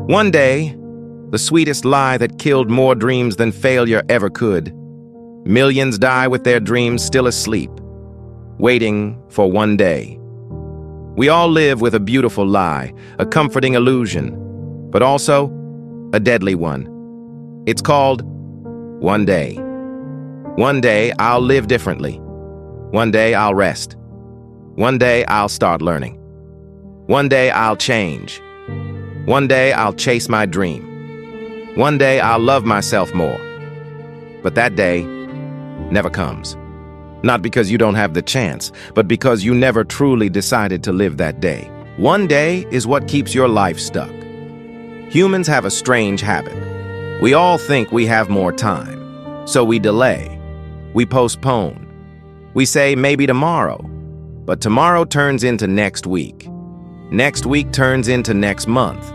One day, the sweetest lie that killed more dreams than failure ever could. Millions die with their dreams still asleep, waiting for one day. We all live with a beautiful lie, a comforting illusion, but also a deadly one. It's called one day. One day I'll live differently. One day I'll rest. One day I'll start learning. One day I'll change. One day I'll chase my dream. One day I'll love myself more. But that day never comes. Not because you don't have the chance, but because you never truly decided to live that day. One day is what keeps your life stuck. Humans have a strange habit. We all think we have more time, so we delay. We postpone. We say maybe tomorrow, but tomorrow turns into next week. Next week turns into next month.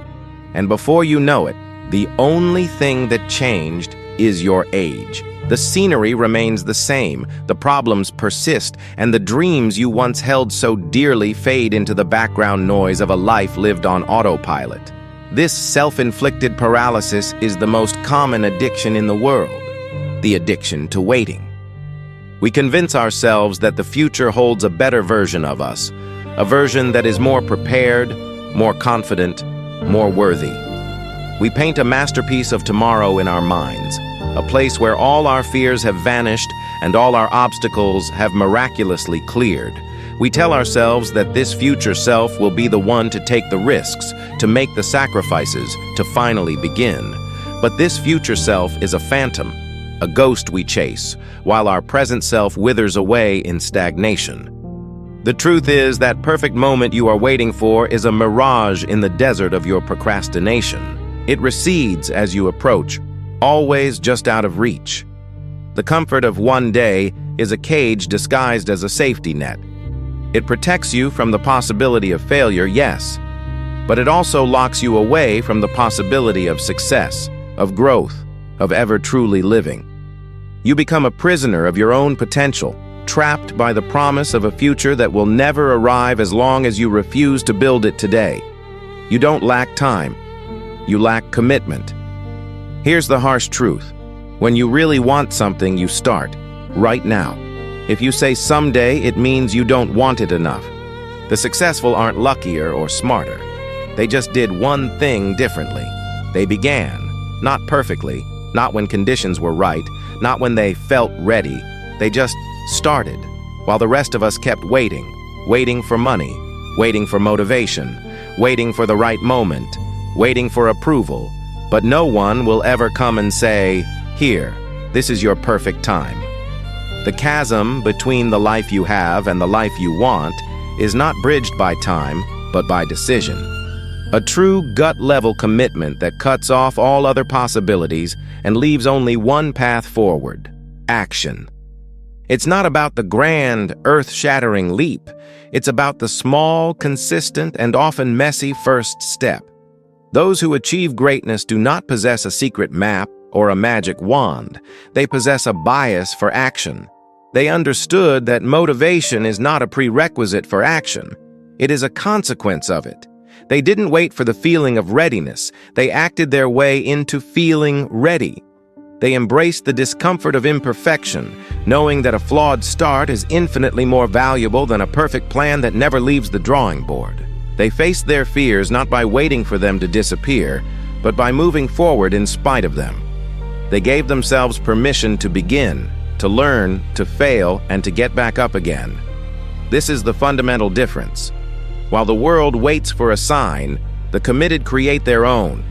And before you know it, the only thing that changed is your age. The scenery remains the same, the problems persist, and the dreams you once held so dearly fade into the background noise of a life lived on autopilot. This self-inflicted paralysis is the most common addiction in the world, the addiction to waiting. We convince ourselves that the future holds a better version of us, a version that is more prepared, more confident, more worthy. We paint a masterpiece of tomorrow in our minds, a place where all our fears have vanished and all our obstacles have miraculously cleared. We tell ourselves that this future self will be the one to take the risks, to make the sacrifices, to finally begin. But this future self is a phantom, a ghost we chase, while our present self withers away in stagnation. The truth is that perfect moment you are waiting for is a mirage in the desert of your procrastination. It recedes as you approach, always just out of reach. The comfort of one day is a cage disguised as a safety net. It protects you from the possibility of failure, yes, but it also locks you away from the possibility of success, of growth, of ever truly living. You become a prisoner of your own potential, trapped by the promise of a future that will never arrive as long as you refuse to build it today. You don't lack time. You lack commitment. Here's the harsh truth. When you really want something, you start, right now. If you say someday, it means you don't want it enough. The successful aren't luckier or smarter. They just did one thing differently. They began, not perfectly, not when conditions were right, not when they felt ready. They just started, while the rest of us kept waiting, waiting for money, waiting for motivation, waiting for the right moment, waiting for approval. But no one will ever come and say, "Here, this is your perfect time." The chasm between the life you have and the life you want is not bridged by time, but by decision. A true gut-level commitment that cuts off all other possibilities and leaves only one path forward: action. It's not about the grand, earth-shattering leap. It's about the small, consistent, and often messy first step. Those who achieve greatness do not possess a secret map or a magic wand. They possess a bias for action. They understood that motivation is not a prerequisite for action. It is a consequence of it. They didn't wait for the feeling of readiness. They acted their way into feeling ready. They embraced the discomfort of imperfection, knowing that a flawed start is infinitely more valuable than a perfect plan that never leaves the drawing board. They faced their fears not by waiting for them to disappear, but by moving forward in spite of them. They gave themselves permission to begin, to learn, to fail, and to get back up again. This is the fundamental difference. While the world waits for a sign, the committed create their own.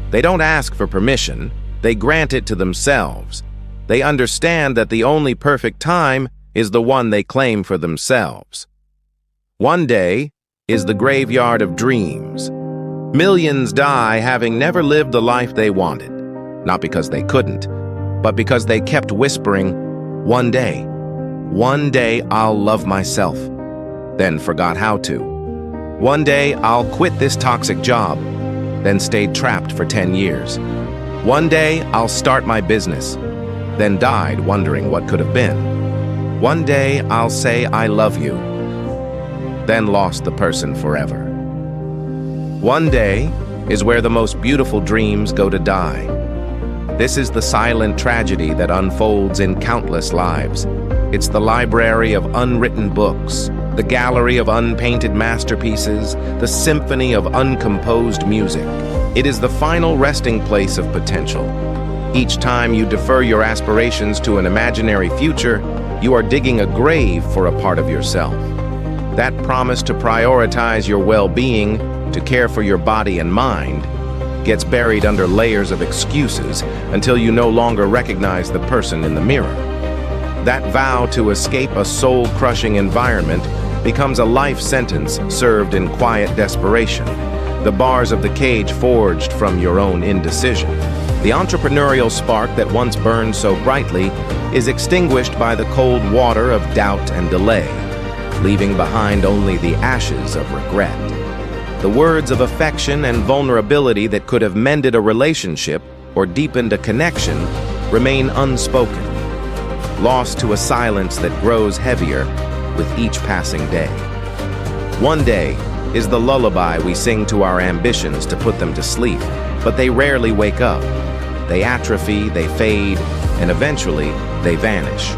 They don't ask for permission, they grant it to themselves. They understand that the only perfect time is the one they claim for themselves. One day is the graveyard of dreams. Millions die having never lived the life they wanted, not because they couldn't, but because they kept whispering, one day I'll love myself, then forgot how to. One day I'll quit this toxic job, then stayed trapped for 10 years. One day I'll start my business, then died wondering what could have been. One day I'll say I love you, then lost the person forever. One day is where the most beautiful dreams go to die. This is the silent tragedy that unfolds in countless lives. It's the library of unwritten books, the gallery of unpainted masterpieces, the symphony of uncomposed music. It is the final resting place of potential. Each time you defer your aspirations to an imaginary future, you are digging a grave for a part of yourself. That promise to prioritize your well-being, to care for your body and mind, gets buried under layers of excuses until you no longer recognize the person in the mirror. That vow to escape a soul-crushing environment becomes a life sentence served in quiet desperation, the bars of the cage forged from your own indecision. The entrepreneurial spark that once burned so brightly is extinguished by the cold water of doubt and delay, leaving behind only the ashes of regret. The words of affection and vulnerability that could have mended a relationship or deepened a connection remain unspoken, lost to a silence that grows heavier with each passing day. One day is the lullaby we sing to our ambitions to put them to sleep, but they rarely wake up. They atrophy, they fade, and eventually they vanish,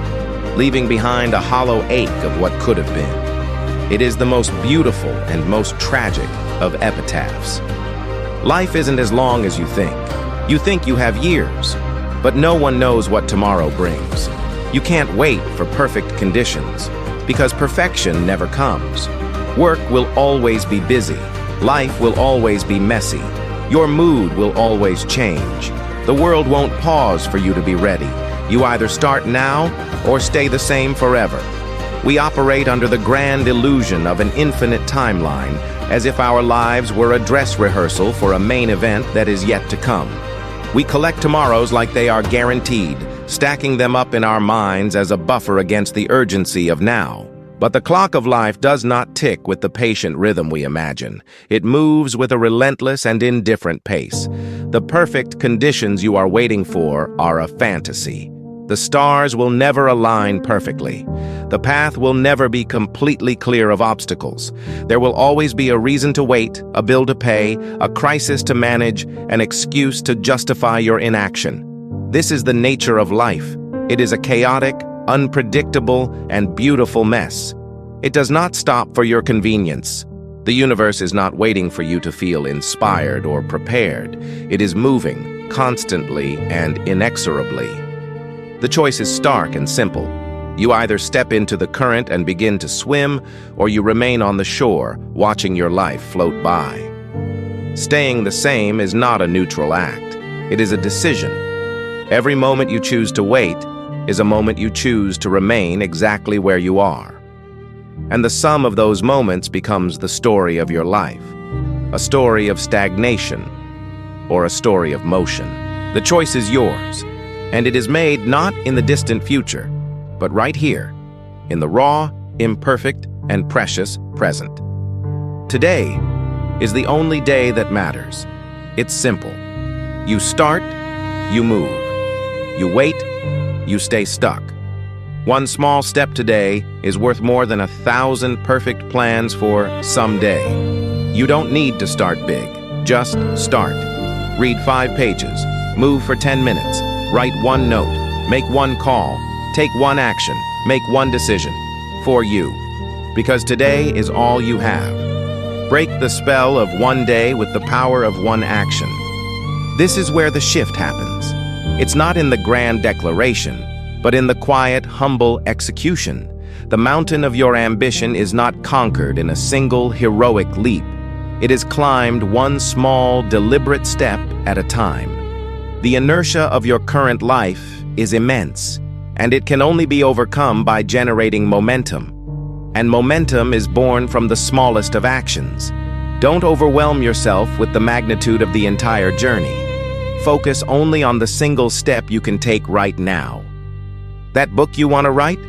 leaving behind a hollow ache of what could have been. It is the most beautiful and most tragic of epitaphs. Life isn't as long as you think. You think you have years, but no one knows what tomorrow brings. You can't wait for perfect conditions, because perfection never comes. Work will always be busy. Life will always be messy. Your mood will always change. The world won't pause for you to be ready. You either start now or stay the same forever. We operate under the grand illusion of an infinite timeline, as if our lives were a dress rehearsal for a main event that is yet to come. We collect tomorrows like they are guaranteed, stacking them up in our minds as a buffer against the urgency of now. But the clock of life does not tick with the patient rhythm we imagine. It moves with a relentless and indifferent pace. The perfect conditions you are waiting for are a fantasy. The stars will never align perfectly. The path will never be completely clear of obstacles. There will always be a reason to wait, a bill to pay, a crisis to manage, an excuse to justify your inaction. This is the nature of life. It is a chaotic, unpredictable, and beautiful mess. It does not stop for your convenience. The universe is not waiting for you to feel inspired or prepared. It is moving, constantly and inexorably. The choice is stark and simple. You either step into the current and begin to swim, or you remain on the shore, watching your life float by. Staying the same is not a neutral act. It is a decision. Every moment you choose to wait is a moment you choose to remain exactly where you are. And the sum of those moments becomes the story of your life, a story of stagnation or a story of motion. The choice is yours, and it is made not in the distant future, but right here, in the raw, imperfect, and precious present. Today is the only day that matters. It's simple. You start, you move. You wait, you stay stuck. One small step today is worth more than 1,000 perfect plans for someday. You don't need to start big. Just start. Read 5 pages. Move for 10 minutes. Write 1 note. Make 1 call. Take 1 action. Make 1 decision. For you. Because today is all you have. Break the spell of one day with the power of 1 action. This is where the shift happens. It's not in the grand declaration, but in the quiet, humble execution. The mountain of your ambition is not conquered in a single heroic leap. It is climbed 1 small, deliberate step at a time. The inertia of your current life is immense, and it can only be overcome by generating momentum. And momentum is born from the smallest of actions. Don't overwhelm yourself with the magnitude of the entire journey. Focus only on the single step you can take right now. That book you want to write?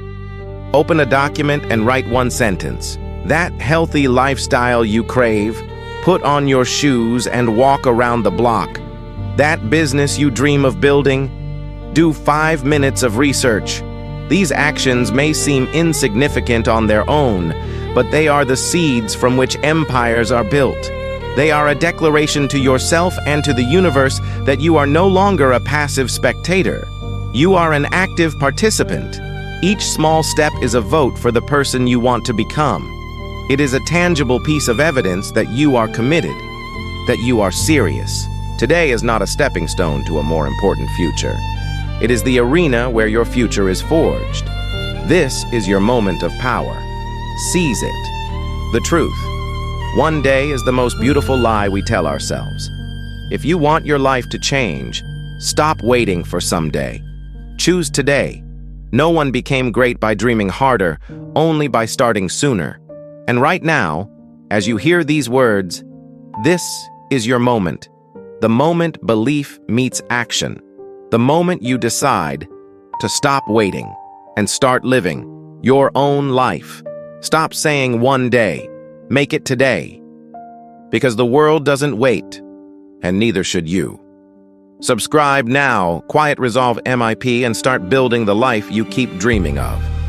Open a document and write 1 sentence. That healthy lifestyle you crave? Put on your shoes and walk around the block. That business you dream of building? Do 5 minutes of research. These actions may seem insignificant on their own, but they are the seeds from which empires are built. They are a declaration to yourself and to the universe that you are no longer a passive spectator. You are an active participant. Each small step is a vote for the person you want to become. It is a tangible piece of evidence that you are committed, that you are serious. Today is not a stepping stone to a more important future. It is the arena where your future is forged. This is your moment of power. Seize it. The truth. One day is the most beautiful lie we tell ourselves. If you want your life to change, stop waiting for someday. Choose today. No one became great by dreaming harder, only by starting sooner. And right now, as you hear these words, this is your moment. The moment belief meets action. The moment you decide to stop waiting and start living your own life. Stop saying one day. Make it today. Because the world doesn't wait, and neither should you. Subscribe now, Quiet Resolve MIP, and start building the life you keep dreaming of.